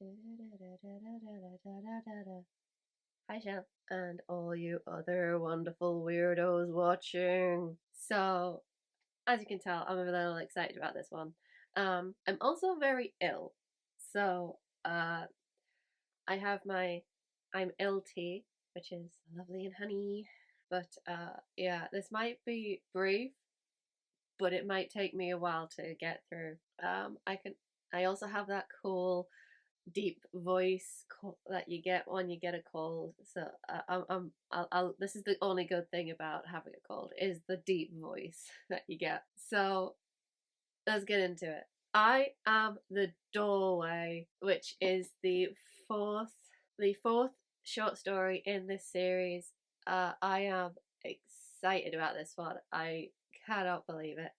Hi, Shell, and all you other wonderful weirdos watching. So, as you can tell, I'm a little excited about this one. I'm also very ill. So, I have my I'm ill tea, which is lovely and honey. But yeah, this might be brief, but it might take me a while to get through. I also have that cool deep voice that you get when you get a cold. So this is the only good thing about having a cold is the deep voice that you get. So let's get into it. I am the doorway, which is fourth the fourth short story in this series. I am excited about this one. I cannot believe it.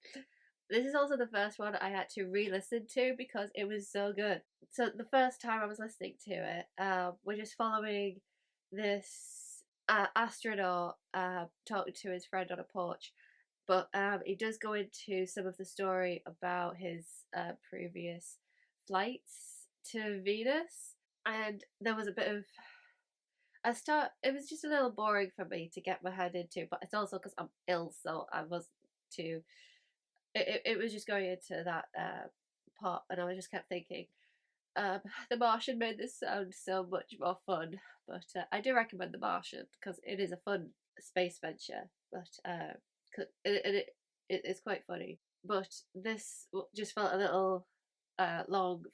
This is also the first one I had to re-listen to because it was so good. So the first time I was listening to it, we're just following this astronaut talking to his friend on a porch, but he does go into some of the story about his previous flights to Venus, and there was a bit of a start. It was just a little boring for me to get my head into, but it's also because I'm ill, so I was too. It was just going into that part, and I just kept thinking, The Martian made this sound so much more fun, but I do recommend The Martian because it is a fun space venture, but it's quite funny. But this just felt a little long.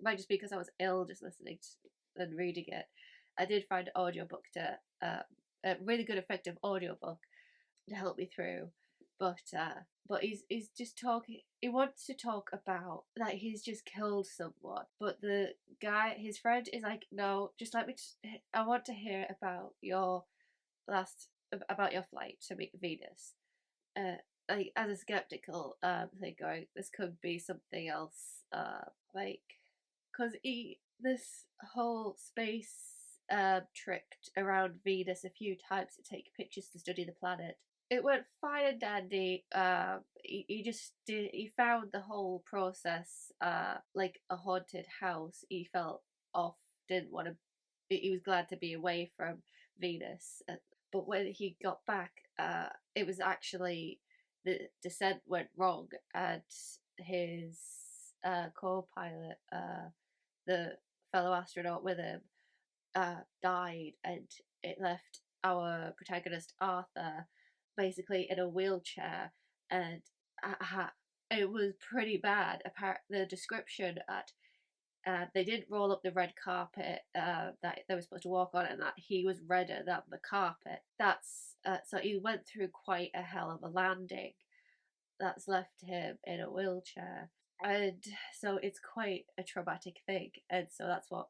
Might just because I was ill, just listening to, and reading it. I did find an audiobook to a really good, effective audiobook to help me through. But he's just talking. He wants to talk about that he's just killed someone, but the guy, his friend, is like, no, just let me. I want to hear about your last about your flight to meet Venus. Uh, like as a skeptical thing, going, this could be something else. Like, because he this whole space tricked around Venus a few times to take pictures to study the planet. It went fine and dandy. He just did. He found the whole process like a haunted house. He felt off. Didn't want to. He was glad to be away from Venus. But when he got back, it was actually the descent went wrong, and his co-pilot, the fellow astronaut with him, died, and it left our protagonist Arthur basically in a wheelchair, and it was pretty bad. The description at they didn't roll up the red carpet that they were supposed to walk on, and that he was redder than the carpet. That's so he went through quite a hell of a landing. That's left him in a wheelchair, and so it's quite a traumatic thing. And so that's what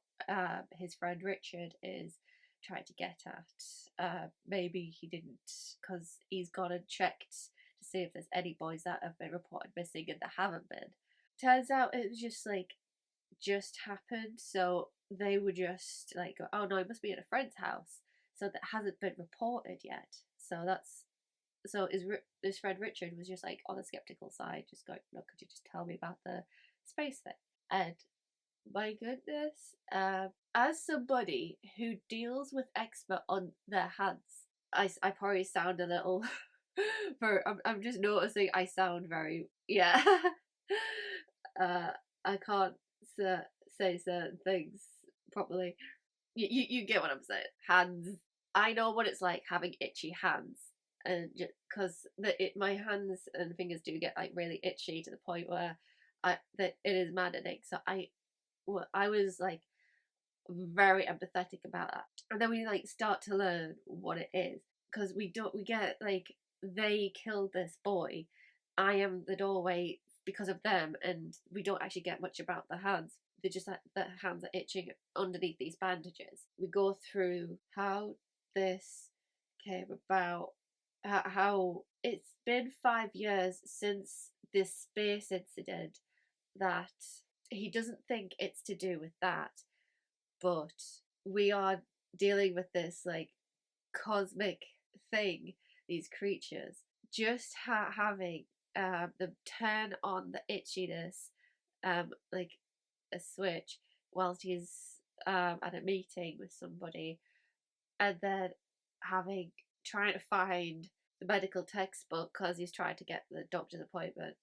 his friend Richard is trying to get at. Maybe he didn't, because he's gone and checked to see if there's any boys that have been reported missing, and there haven't been. Turns out it was just happened. So they were just like, oh no, it must be at a friend's house. So that hasn't been reported yet. So that's so his friend Richard was just like on the skeptical side, just going, no, could you just tell me about the space thing? And my goodness, as somebody who deals with eczema on their hands, I probably sound a little. I'm just noticing I sound very yeah. I can't say certain things properly. You get what I'm saying. Hands. I know what it's like having itchy hands, and because my hands and fingers do get like really itchy to the point where that it is maddening. So I was like very empathetic about that, and then we like start to learn what it is, because we get like, they killed this boy. I am the doorway because of them, and we don't actually get much about the hands. They're just like the hands are itching underneath these bandages. We go through how this came about, how it's been 5 years since this space incident, that he doesn't think it's to do with that, but we are dealing with this like cosmic thing, these creatures. Just having them turn on the itchiness, like a switch, whilst he's at a meeting with somebody, and then having trying to find the medical textbook because he's trying to get the doctor's appointment.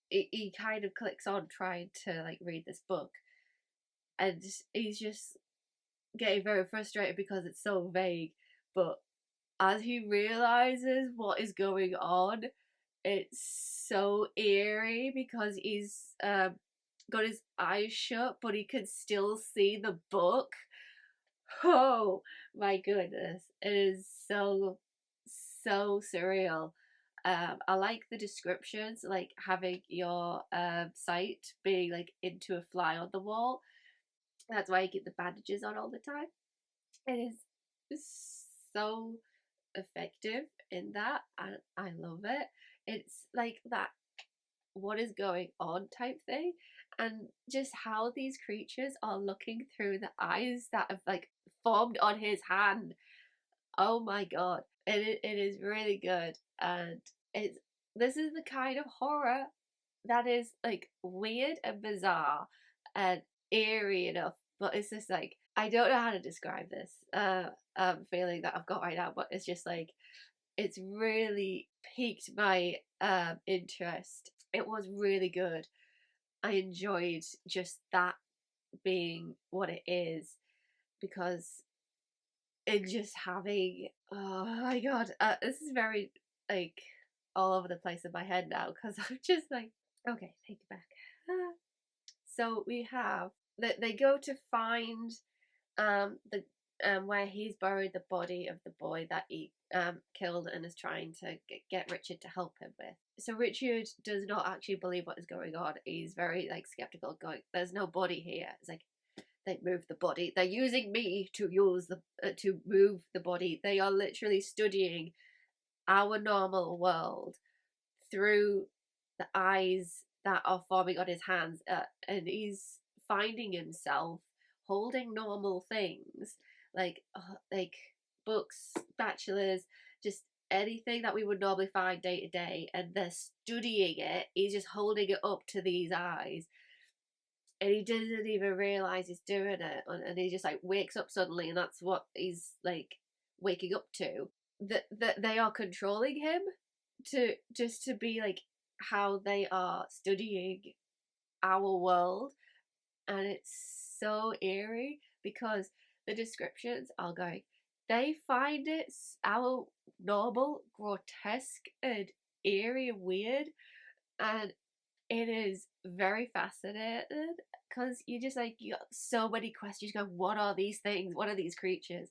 He kind of clicks on trying to like read this book, and he's just getting very frustrated because it's so vague. But as he realizes what is going on, it's so eerie because he's got his eyes shut, but he can still see the book. Oh my goodness, it is so surreal. I like the descriptions, like having your sight being like into a fly on the wall. That's why you keep the bandages on all the time. It is so effective in that, and I love it. It's like that what is going on type thing, and just how these creatures are looking through the eyes that have like formed on his hand. Oh my god, it is really good, and it's this is the kind of horror that is like weird and bizarre and eerie enough, but it's just like I don't know how to describe this feeling that I've got right now, but it's just like it's really piqued my interest. It was really good. I enjoyed just that being what it is, because in just having, oh my god, this is very like all over the place in my head now because I'm just like, okay, take it back. So we have that they go to find the where he's buried the body of the boy that he killed and is trying to get Richard to help him with. So Richard does not actually believe what is going on. He's very like skeptical, going, "There's no body here." It's like they moved the body. They're using me to use the to move the body. They are literally studying our normal world through the eyes that are forming on his hands, and he's finding himself holding normal things like books, bachelors, just anything that we would normally find day to day, and they're studying it. He's just holding it up to these eyes, and he doesn't even realize he's doing it, and he just like wakes up suddenly, and that's what he's like waking up to. That they are controlling him to just to be like how they are studying our world, and it's so eerie because the descriptions are going, they find it our normal, grotesque, and eerie and weird, and it is very fascinating because you just like you got so many questions going, what are these things, what are these creatures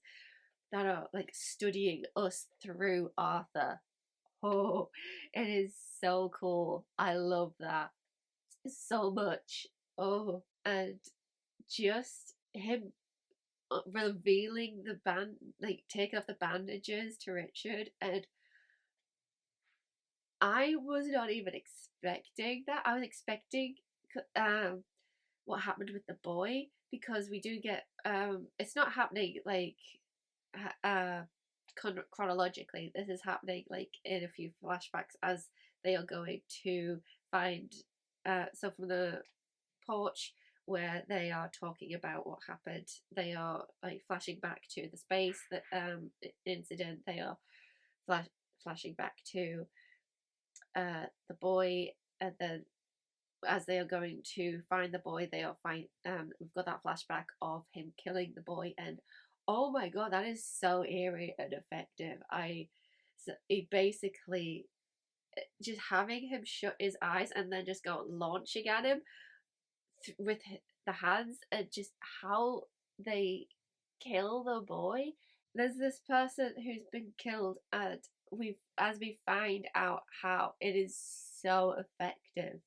that are like studying us through Arthur. Oh, it is so cool. I love that so much. Oh, and just him revealing the band, like taking off the bandages to Richard, and I was not even expecting that. I was expecting what happened with the boy, because we do get it's not happening like uh chronologically. This is happening like in a few flashbacks as they are going to find so from the porch where they are talking about what happened, they are like flashing back to the space that incident. They are flashing back to the boy, and then as they are going to find the boy, they are we've got that flashback of him killing the boy, and oh my god, that is so eerie and effective. So he basically just having him shut his eyes and then just go launching at him with the hands, and just how they kill the boy. There's this person who's been killed, and we find out how it is so effective.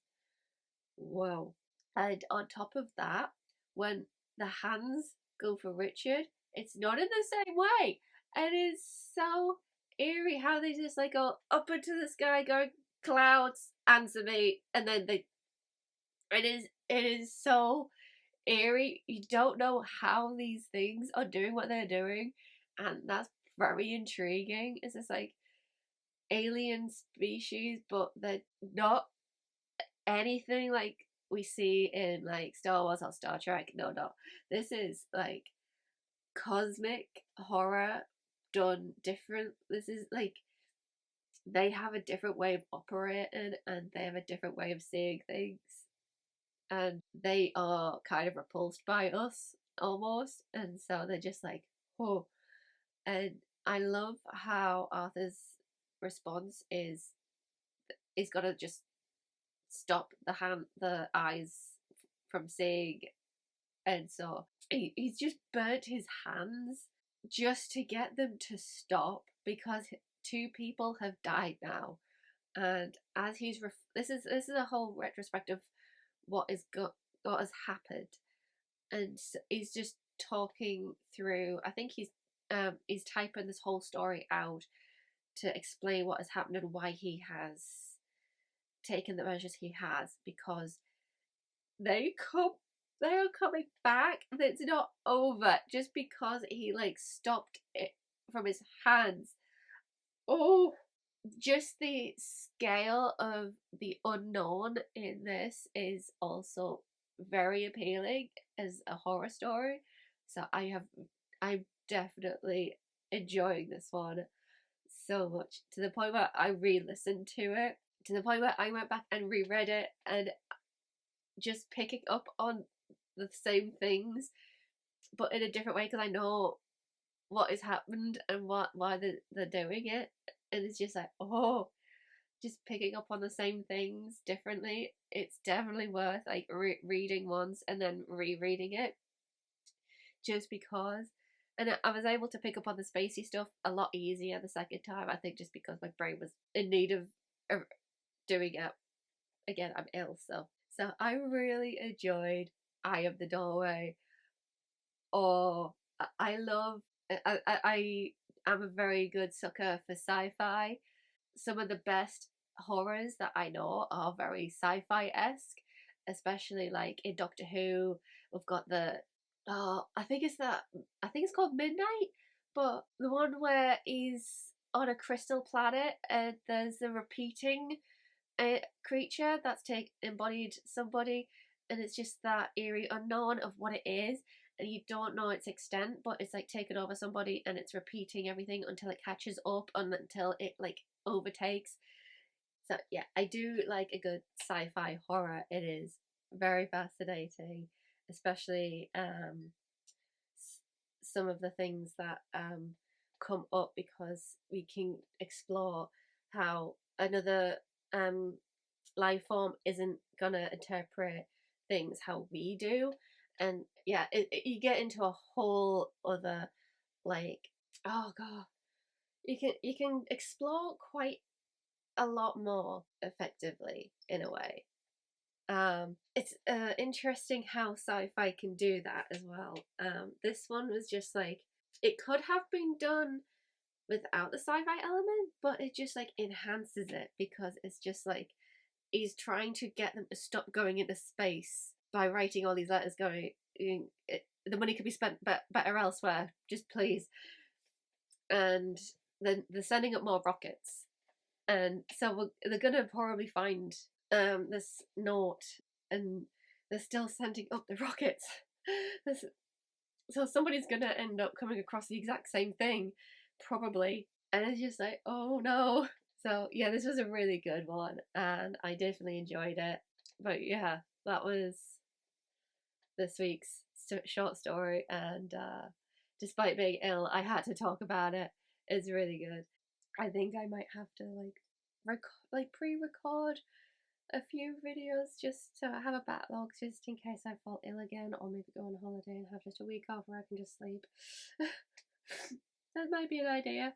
Whoa. And on top of that, when the hands go for Richard, it's not in the same way. And it's so eerie how they just like go up into the sky, going, clouds, answer me, and then it is so eerie. You don't know how these things are doing what they're doing, and that's very intriguing. It's just like alien species, but they're not anything like we see in like Star Wars or Star Trek. No, no, this is like cosmic horror done different. This is like they have a different way of operating and they have a different way of seeing things, and they are kind of repulsed by us almost, and so they're just like, oh. And I love how Arthur's response is he's got to just stop the eyes from seeing, and so he's just burnt his hands just to get them to stop because two people have died now. And as this is a whole retrospective what has happened, and he's just talking through. I think he's typing this whole story out to explain what has happened and why he has taken the measures he has, because they come they are coming back. It's not over just because he like stopped it from his hands. Oh, just the scale of the unknown in this is also very appealing as a horror story. So I'm definitely enjoying this one so much, to the point where I re-listened to it, to the point where I went back and reread it, and just picking up on the same things but in a different way, because I know what has happened and why they're doing it, and it's just like, oh, just picking up on the same things differently. It's definitely worth like reading once and then rereading it, just because. And I was able to pick up on the spacey stuff a lot easier the second time, I think, just because my brain was in need of doing it. Again, I'm ill, so I really enjoyed Eye of the Doorway. Oh, I love. I am a very good sucker for sci-fi. Some of the best horrors that I know are very sci-fi esque, especially like in Doctor Who. We've got the I think it's called Midnight, but the one where he's on a crystal planet and there's a repeating creature that's embodied somebody, and it's just that eerie unknown of what it is, and you don't know its extent, but it's like taken over somebody and it's repeating everything until it catches up and until it like overtakes. So yeah, I do like a good sci-fi horror. It is very fascinating, especially some of the things that come up, because we can explore how another um life form isn't gonna interpret things how we do. And yeah, you get into a whole other, like, oh god, you can explore quite a lot more effectively in a way. It's interesting how sci-fi can do that as well. This one was just like, it could have been done without the sci-fi element, but it just like enhances it, because it's just like he's trying to get them to stop going into space by writing all these letters going, the money could be spent better elsewhere, just please. And then they're sending up more rockets, and so they're gonna probably find this note, and they're still sending up the rockets. this, so somebody's gonna end up coming across the exact same thing, probably, and it's just like, oh no. So yeah, this was a really good one, and I definitely enjoyed it. But yeah, that was this week's short story, and despite being ill, I had to talk about it. It's really good. I think I might have to pre-record a few videos just to have a backlog, just in case I fall ill again, or maybe go on holiday and have just a week off where I can just sleep. That might be an idea.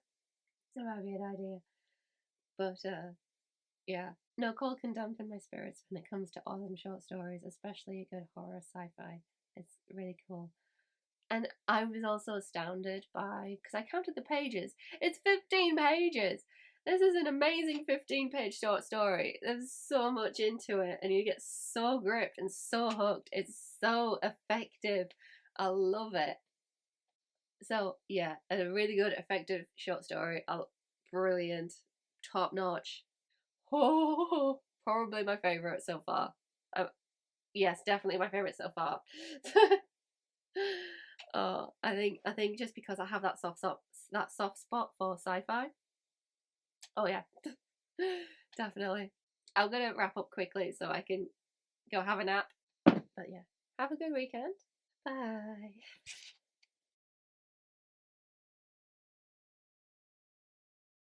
That might be an idea. But yeah, no, cold can dampen my spirits when it comes to awesome short stories, especially a good horror sci-fi. It's really cool. And I was also astounded by, because I counted the pages, it's 15 pages. This is an amazing 15-page short story. There's so much into it, and you get so gripped and so hooked. It's so effective. I love it. So yeah, a really good, effective short story. Brilliant, top notch. Oh, probably my favorite so far. yes, definitely my favorite so far. Oh, I think just because I have that soft spot for sci-fi. Oh yeah, definitely. I'm gonna wrap up quickly so I can go have a nap. But yeah, have a good weekend. Bye.